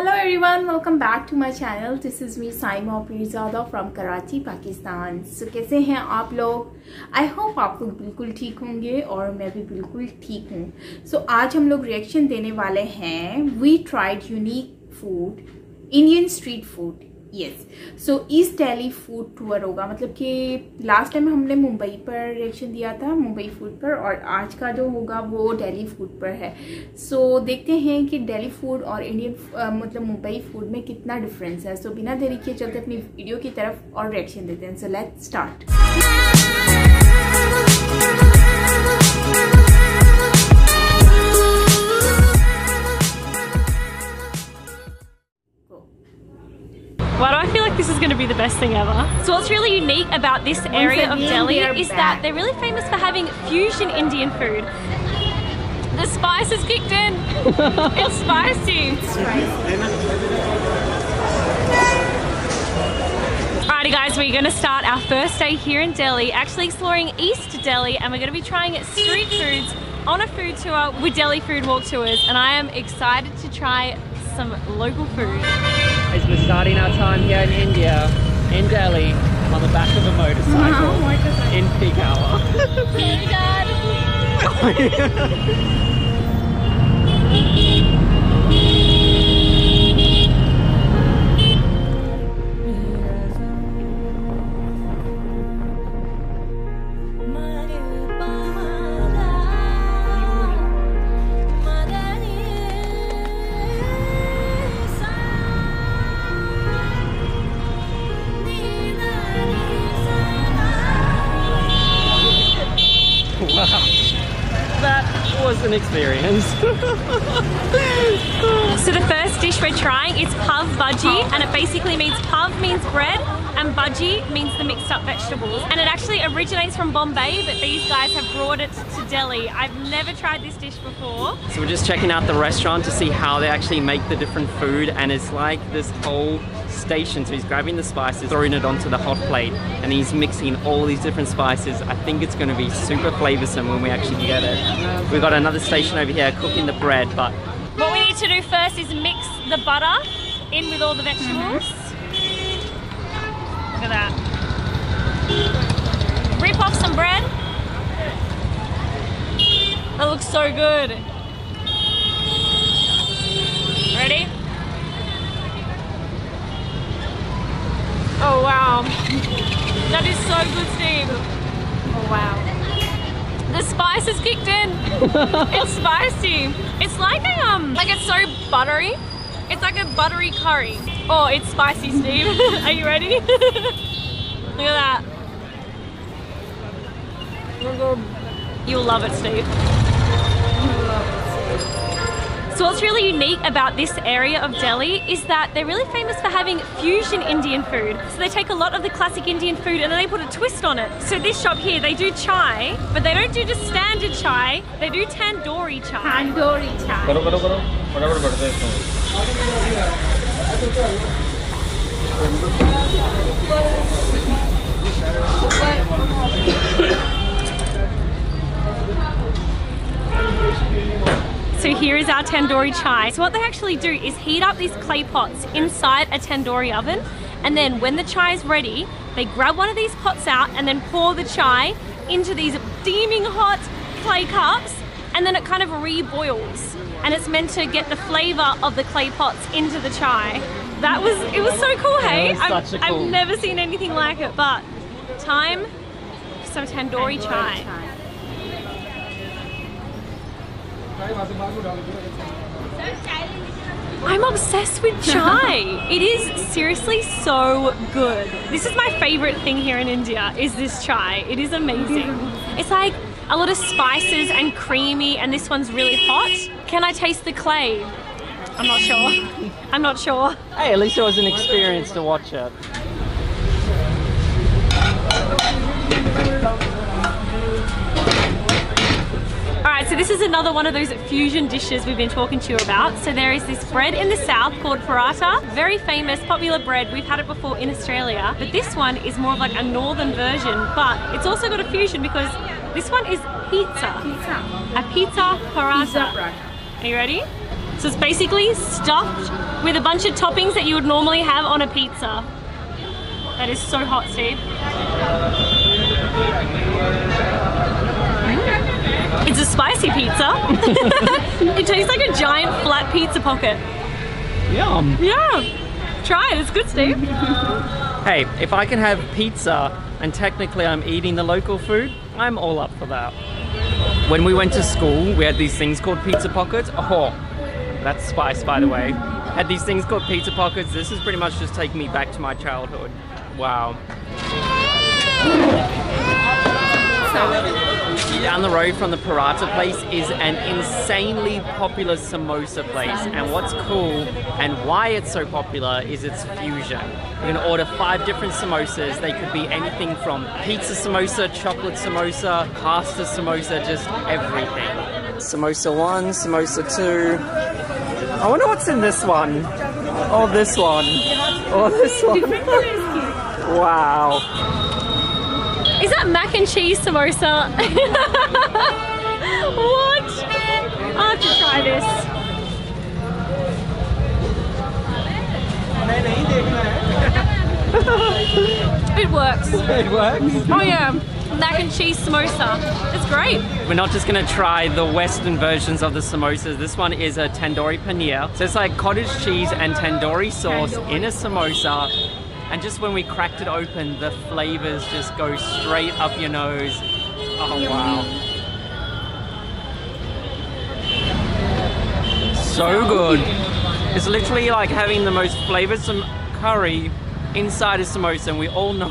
Hello everyone, welcome back to my channel. This is me Saima Pirzada from Karachi, Pakistan. So कैसे हैं आप लोग? I hope आप लोग बिल्कुल ठीक होंगे और मैं भी बिल्कुल ठीक हूँ. So आज हम लोग रिएक्शन देने वाले हैं. We tried unique food, Indian street food. Yes so east Delhi food tour होगा, मतलब कि लास्ट टाइम हमने मुंबई पर रिएक्शन दिया था, मुंबई फूड पर, और आज का जो होगा वो दिल्ली फूड पर है. सो देखते हैं कि दिल्ली फूड और इंडियन मतलब मुंबई फूड में कितना डिफरेंस है. सो बिना देरी के चलते अपनी वीडियो की तरफ और रिएक्शन देते हैं. So let's start. Why do I feel like this is going to be the best thing ever? So what's really unique about this area of Delhi is that they're really famous for having fusion Indian food. The spice has kicked in. It's spicy. Alrighty guys, we're going to start our first day here in Delhi, actually exploring East Delhi, and we're going to be trying street foods on a food tour with Delhi Food Walk Tours, and I am excited to try some local food. As we're starting our time here in India, in Delhi, on the back of a motorcycle in peak hour. Hey Dad! That was an experience. So the first dish we're trying is Paobhaji, and it basically means pav means bread and bhaji means the mixed up vegetables. And it actually originates from Bombay, but these guys have brought it to Delhi. I've never tried this dish before. So we're just checking out the restaurant to see how they actually make the different food, and it's like this whole station. So he's grabbing the spices, throwing it onto the hot plate, and he's mixing all these different spices. I think it's going to be super flavoursome when we actually get it. We've got another station over here cooking the bread, but what we need to do first is mix the butter in with all the vegetables. Look at that. Rip off some bread. That looks so good. Ready? Oh wow. That is so good, Steve. Oh wow. The spice has kicked in. It's spicy. It's like a like it's so buttery. It's like a buttery curry. Oh, it's spicy, Steve. Are you ready? Look at that. You'll love it, Steve. So what's really unique about this area of Delhi is that they're really famous for having fusion Indian food. So they take a lot of the classic Indian food and then they put a twist on it. So this shop here, they do chai, but they don't do just standard chai, they do Tandoori Chai. Tandoori Chai. So here is our tandoori chai. So what they actually do is heat up these clay pots inside a tandoori oven, and then when the chai is ready, they grab one of these pots out and then pour the chai into these steaming hot clay cups, and then it kind of re-boils, and it's meant to get the flavor of the clay pots into the chai. It was so cool, hey? I've never seen anything like it, but time for some tandoori chai. I'm obsessed with chai. It is seriously so good. This is my favorite thing here in India, is this chai. It is amazing. It's like a lot of spices and creamy, and this one's really hot. Can I taste the clay? I'm not sure. I'm not sure. Hey, at least it was an experience to watch it. Alright, so this is another one of those fusion dishes we've been talking to you about. So there is this bread in the south called Paratha. Very famous, popular bread. We've had it before in Australia. But this one is more of like a northern version. But it's also got a fusion because this one is pizza. A pizza paratha. Are you ready? So it's basically stuffed with a bunch of toppings that you would normally have on a pizza. That is so hot, Steve. It's a spicy pizza. It tastes like a giant flat pizza pocket. Yum. Yeah. Try it, it's good, Steve. Hey, if I can have pizza and technically I'm eating the local food, I'm all up for that. When we went to school, we had these things called pizza pockets. Oh, that's spice, by the way. Had these things called pizza pockets. This is pretty much just taking me back to my childhood. Wow. Down the road from the Paratha place is an insanely popular samosa place, and what's cool and why it's so popular is its fusion. You're gonna order 5 different samosas. They could be anything from pizza samosa, chocolate samosa, pasta samosa, just everything. Samosa 1, samosa 2. I wonder what's in this one. Oh, this one. Oh, this one. Wow. Is that mac and cheese samosa? What? I have to try this. It works. It works? Oh yeah, mac and cheese samosa. It's great. We're not just gonna try the Western versions of the samosas. This one is a tandoori paneer. So it's like cottage cheese and tandoori sauce in a samosa. And just when we cracked it open, the flavors just go straight up your nose. Oh wow. So good. It's literally like having the most flavorsome curry inside a samosa, and we all know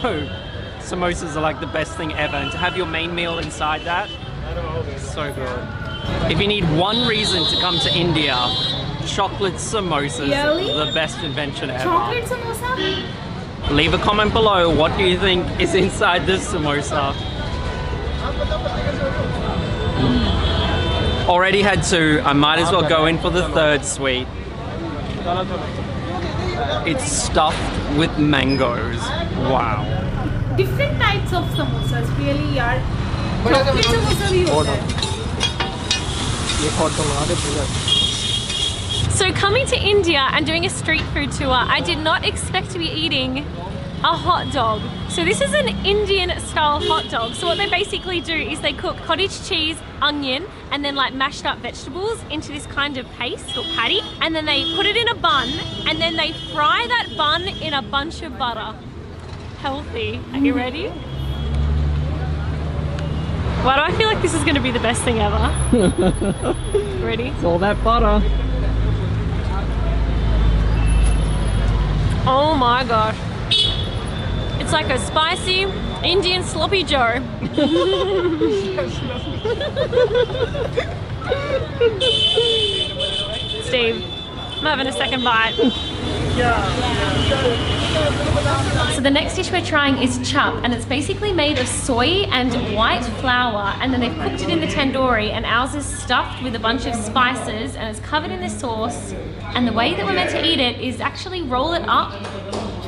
samosas are like the best thing ever. And to have your main meal inside that, so good. If you need one reason to come to India, chocolate samosas, Really? the best invention ever. Chocolate samosa? Leave a comment below, what do you think is inside this samosa? Already had 2, I might as well go in for the 3rd sweet. It's stuffed with mangoes. Wow. Different types of samosas really are. Chocolate samosa bhi hota hai. So coming to India and doing a street food tour, I did not expect to be eating a hot dog. So this is an Indian style hot dog. So what they basically do is they cook cottage cheese, onion, and then like mashed up vegetables into this kind of paste or patty. And then they put it in a bun, and then they fry that bun in a bunch of butter. Healthy. Are you ready? Why do I feel like this is gonna be the best thing ever? Ready? It's all that butter. Oh my gosh. It's like a spicy Indian sloppy joe. Steve, I'm having a second bite. So the next dish we're trying is chup, and it's basically made of soy and white flour, and then they've cooked it in the tandoori, and ours is stuffed with a bunch of spices and it's covered in this sauce. And the way that we're meant to eat it is actually roll it up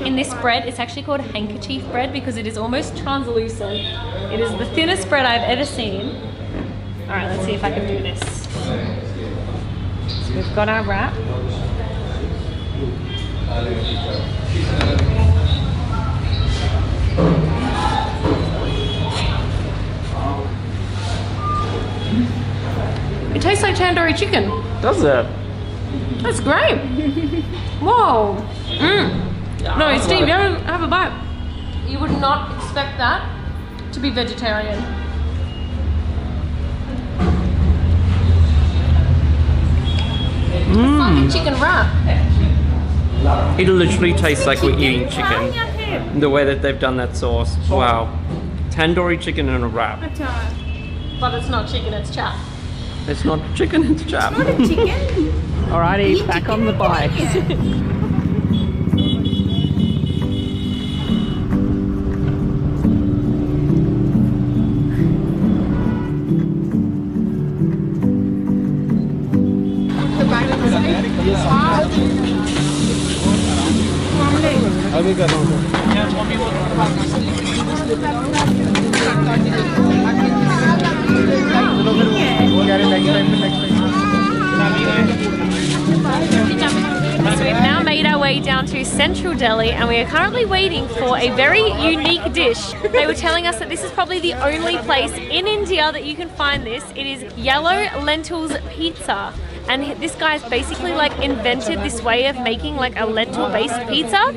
in this bread. It's actually called handkerchief bread because it is almost translucent. It is the thinnest bread I've ever seen. All right, let's see if I can do this. So we've got our wrap. It tastes like tandoori chicken. Does it? That's great. Whoa. No, Steve, you don't have a bite. You would not expect that to be vegetarian. It's like a chicken wrap. It literally tastes like we're eating chicken. The way that they've done that sauce. Wow. Tandoori chicken in a wrap. But it's not chicken, it's chap. It's not chicken, it's chap. Not a chicken. Alrighty, back on the bike. So we've now made our way down to Central Delhi and we are currently waiting for a very unique dish. They were telling us that this is probably the only place in India that you can find this. It is yellow lentils pizza. And this guy's basically like invented this way of making like a lentil based pizza.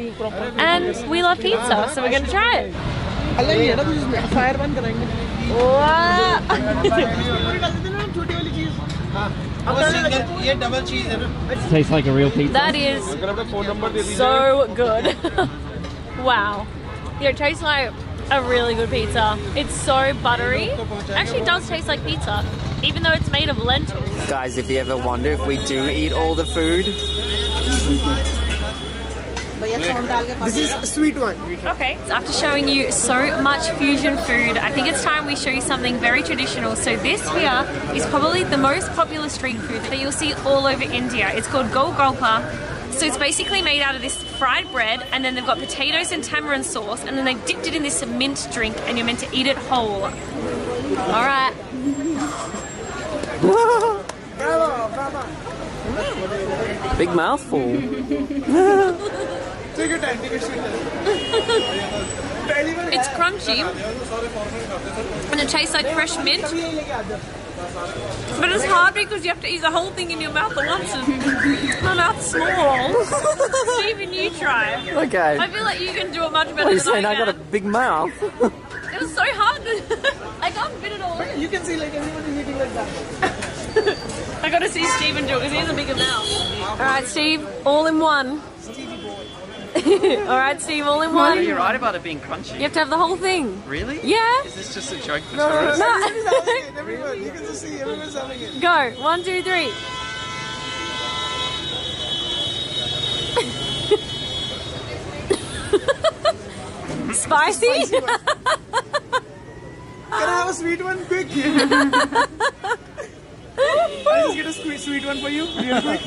And we love pizza, so we're gonna try it. Tastes like a real pizza. That is so good. Wow. Yeah, it tastes like a really good pizza. It's so buttery. It actually does taste like pizza, even though it's made of lentils. Guys, if you ever wonder if we do eat all the food, this is a sweet one. Okay, so after showing you so much fusion food, I think it's time we show you something very traditional. So this here is probably the most popular street food that you'll see all over India. It's called Golgoka. So it's basically made out of this fried bread, and then they've got potatoes and tamarind sauce, and then they've dipped it in this mint drink, and you're meant to eat it whole. All right. big mouthful. Take your time, take your sweet time. It's crunchy, and it tastes like fresh mint. But it's hard because you have to eat the whole thing in your mouth at once. My mouth's small. Steven, you try. Okay. I feel like you can do it much better What are you than saying? I I can. got a big mouth. It was so hard. I can't fit it all in. You can see like everyone is eating like that. I got to see Steven do it because he has a bigger mouth. All right, Steve, all in one. All right, Steve, all in one. You're right about it being crunchy. You have to have the whole thing. Really? Yeah. Is this just a joke for No, tourists? everyone's having it. Everyone, you can just see everyone's having it. Go. 1, 2, 3. Spicy? Can I have a sweet one quick? I'll just get a sweet one for you real quick.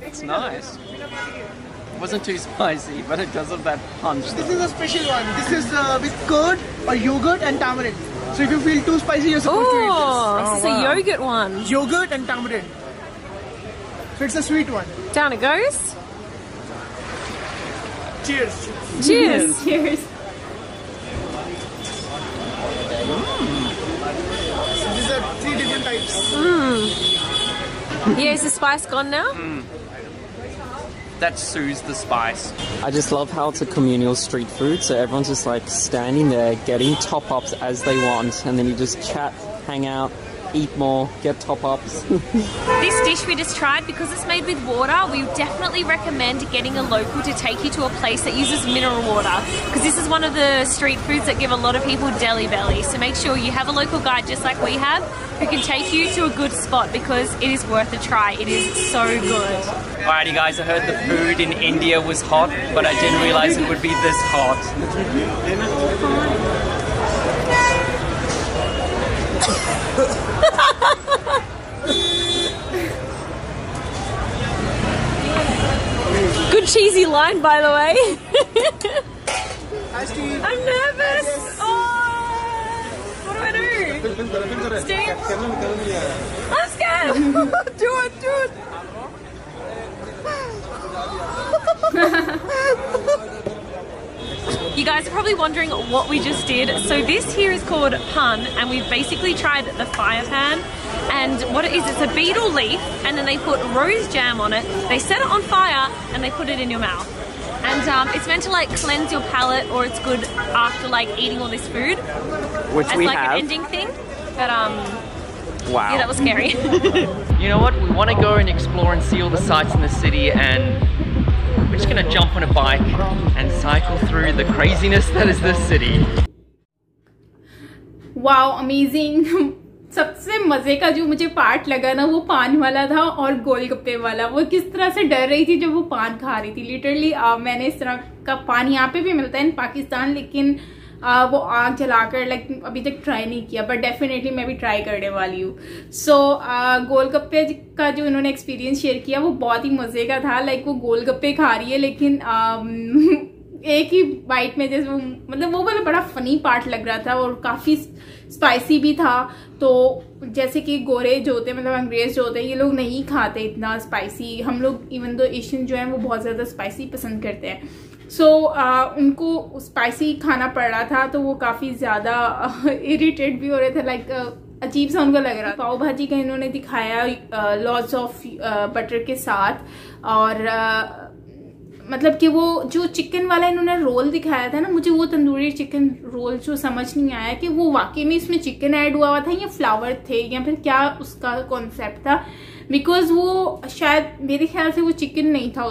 It's nice. It wasn't too spicy, but it does have that punch. This is a special one. This is with curd or yogurt and tamarind. So if you feel too spicy, you're supposed to eat Oh, this is a yogurt one. this. Yogurt and tamarind. So it's a sweet one. Down it goes. Cheers. Cheers. Cheers. So these are 3 different types. Yeah, is the spice gone now? That soothes the spice. I just love how it's a communal street food, so everyone's just like standing there getting top-ups as they want, and then you just chat, hang out, eat more, get top-ups. This dish we just tried, because it's made with water, we definitely recommend getting a local to take you to a place that uses mineral water, because this is one of the street foods that give a lot of people Delhi belly. So make sure you have a local guide just like we have who can take you to a good spot, because it is worth a try. It is so good. Alrighty guys, I heard the food in India was hot, but I didn't realize it would be this hot. Good cheesy line, by the way. Hi, Steve. I'm nervous. Oh, what do I do? Steve? I'm scared. Do it, do it. You guys are probably wondering what we just did. So this here is called pan, and we've basically tried the fire pan. And what it is, it's a betel leaf, and then they put rose jam on it. They set it on fire, and they put it in your mouth. And it's meant to like cleanse your palate, or it's good after like eating all this food. Which as we like have. an ending thing. But Wow. yeah, that was scary. You know what? We want to go and explore and see all the sights in the city, and we're just going to jump on a bike and cycle through the craziness that is this city. Wow, amazing. सबसे मजे का जो मुझे part लगा ना, वो पान वाला था और गोलगप्पे वाला. वो किस तरह से डर रही थी जब वो पान खा रही थी. लिटरली मैंने इस तरह का पान यहाँ पे भी मिलता है इन पाकिस्तान, लेकिन वो आग जलाकर लाइक अभी तक ट्राई नहीं किया, बट डेफिनेटली मैं भी ट्राई करने वाली हूँ. सो गोलगप्पे का जो इन्होंने एक्सपीरियंस शेयर किया वो बहुत ही मजे का था. लाइक वो गोलगप्पे खा रही है, लेकिन एक ही बाइट में जैसे मतलब वो मुझे बड़ा फनी पार्ट लग रहा था और काफ़ी स्पाइसी भी था। तो जैसे कि गोरे जो होते हैं मतलब अंग्रेज जो होते हैं ये लोग नहीं खाते इतना स्पाइसी, हम लोग इवन दो एशियन जो है वो बहुत ज़्यादा स्पाइसी पसंद करते हैं। सो उनको स्पाइसी खाना पड़ रहा था तो वो काफ़ी ज़्यादा इरिटेट भी हो रहे थे, लाइक अजीब सा उनको लग रहा था। पाव भाजी का इन्होंने दिखाया लॉट्स ऑफ बटर के साथ और मतलब कि वो जो चिकन वाला इन्होंने रोल दिखाया था ना, मुझे वो तंदूरी चिकन रोल जो समझ नहीं आया कि वो वाकई में इसमें चिकन ऐड हुआ था या फ्लावर थे या फिर क्या उसका कॉन्सेप्ट था, बिकॉज वो शायद मेरे ख्याल से वो चिकन नहीं था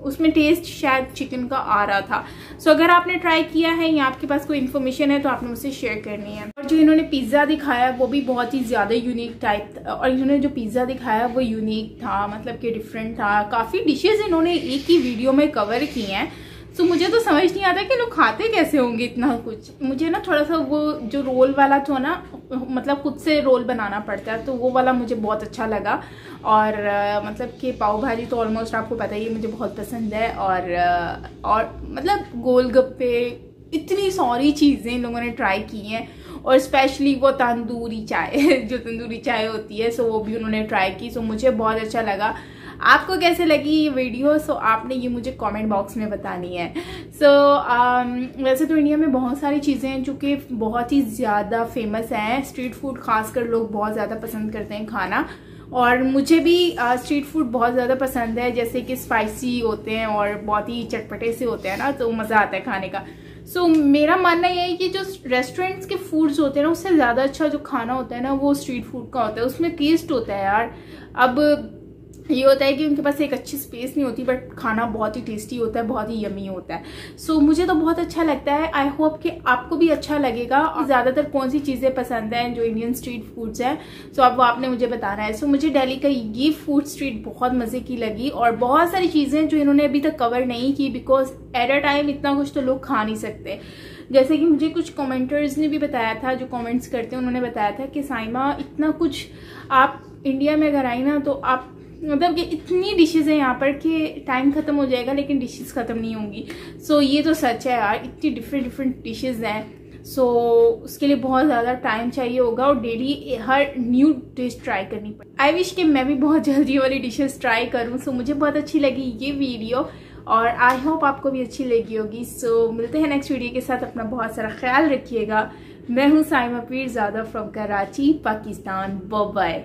उसमें टेस्ट शायद चिकन का आ रहा था। सो अगर आपने ट्राई किया है या आपके पास कोई इन्फॉर्मेशन है तो आपने मुझसे शेयर करनी है। और जो इन्होंने पिज़्ज़ा दिखाया वो भी बहुत ही ज़्यादा यूनिक टाइप था, और इन्होंने जो पिज़्ज़ा दिखाया वो यूनिक था, मतलब कि डिफरेंट था। काफ़ी डिशेज इन्होंने एक ही वीडियो में कवर की हैं। तो मुझे तो समझ नहीं आता कि लोग खाते कैसे होंगे इतना कुछ। मुझे ना थोड़ा सा वो जो रोल वाला था ना, मतलब खुद से रोल बनाना पड़ता है, तो वो वाला मुझे बहुत अच्छा लगा। और मतलब कि पाव भाजी तो ऑलमोस्ट आपको पता ही है मुझे बहुत पसंद है। और मतलब गोलगप्पे, इतनी सारी चीज़ें इन लोगों ने ट्राई की हैं, और स्पेशली वो तंदूरी चाय जो तंदूरी चाय होती है, सो वो भी उन्होंने ट्राई की। सो मुझे बहुत अच्छा लगा। आपको कैसे लगी ये वीडियो, सो आपने ये मुझे कमेंट बॉक्स में बतानी है। सो वैसे तो इंडिया में बहुत सारी चीज़ें हैं जो कि बहुत ही ज़्यादा फेमस हैं। स्ट्रीट फूड खासकर लोग बहुत ज़्यादा पसंद करते हैं खाना, और मुझे भी स्ट्रीट फूड बहुत ज़्यादा पसंद है, जैसे कि स्पाइसी होते हैं और बहुत ही चटपटे से होते हैं ना, तो मज़ा आता है खाने का। सो मेरा मानना यह है कि जो रेस्टोरेंट्स के फूड्स होते हैं ना, उससे ज़्यादा अच्छा जो खाना होता है ना वो स्ट्रीट फूड का होता है। उसमें टेस्ट होता है यार। अब ये होता है कि उनके पास एक अच्छी स्पेस नहीं होती, बट खाना बहुत ही टेस्टी होता है, बहुत ही यमी होता है। सो मुझे तो बहुत अच्छा लगता है। आई होप कि आपको भी अच्छा लगेगा। और ज़्यादातर कौन सी चीज़ें पसंद हैं जो इंडियन स्ट्रीट फूड्स हैं, सो अब वो आपने मुझे बताना है। सो मुझे दिल्ली का ये फूड स्ट्रीट बहुत मज़े की लगी, और बहुत सारी चीज़ें जो इन्होंने अभी तक कवर नहीं की, बिकॉज एट अ टाइम इतना कुछ तो लोग खा नहीं सकते। जैसे कि मुझे कुछ कमेंटर्स ने भी बताया था, जो कमेंट्स करते हैं, उन्होंने बताया था कि साइमा इतना कुछ आप इंडिया में अगर आई ना तो आप मतलब कि इतनी डिशेज़ हैं यहाँ पर कि टाइम ख़त्म हो जाएगा लेकिन डिशेज़ ख़त्म नहीं होंगी। सो ये तो सच है यार, इतनी डिफरेंट डिशेज़ हैं। सो उसके लिए बहुत ज़्यादा टाइम चाहिए होगा और डेली हर न्यू डिश ट्राई करनी पड़े। आई विश कि मैं भी बहुत जल्दी वाली डिशेज़ ट्राई करूँ। सो मुझे बहुत अच्छी लगी ये वीडियो, और आई होप आपको भी अच्छी लगी होगी। सो मिलते हैं नेक्स्ट वीडियो के साथ। अपना बहुत सारा ख्याल रखिएगा। मैं हूँ Saima Peerzada from Karachi, Pakistan. Bye bye.